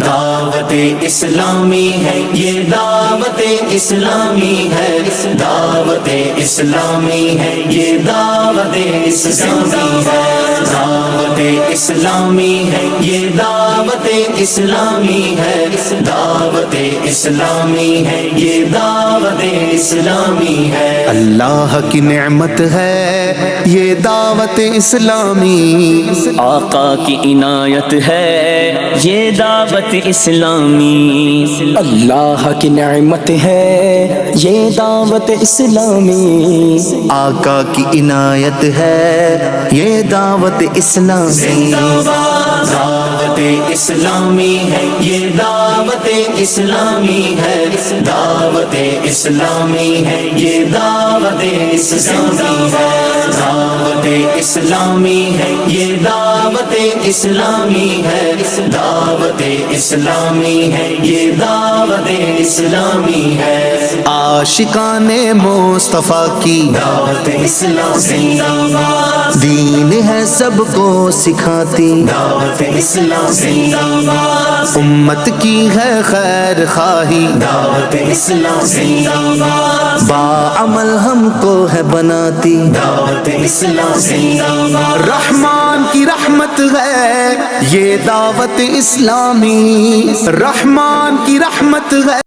دعوت اسلامی ہے، یہ دعوت اسلامی ہے، دعوت اسلامی ہے، یہ دعوت اسلامی ہے، دعوت اسلامی ہے، یہ دعوت اسلامی ہے، دعوت اسلامی ہے، یہ دعوت اسلامی ہے۔ اللہ کی نعمت ہے یہ دعوت اسلامی، آقا کی عنایت ہے یہ دعوت اسلامی، اللہ کی نعمت ہے یہ دعوت اسلامی، آقا کی عنایت ہے یہ دعوت اسلامی، دعوت اسلامی ہے، یہ دعوت اسلامی ہے، دعوت اسلامی ہے، یہ دعوت اسلامی ہے، دعوت اسلامی ہے، یہ دعوت اسلامی ہے، دعوت اسلامی ہے، یہ دعوت اسلامی ہے۔ عاشقان مصطفیٰ کی دعوت اسلامی، دین ہے سب کو سکھاتی، دعوت اسلامی، امت کی ہے خیر خواہی، دعوت اسلامی، باعمل ہم کو ہے بناتی، دعوت اسلامی، رحمان کی رحمت ہے یہ دعوت اسلامی، رحمان کی رحمت ہے۔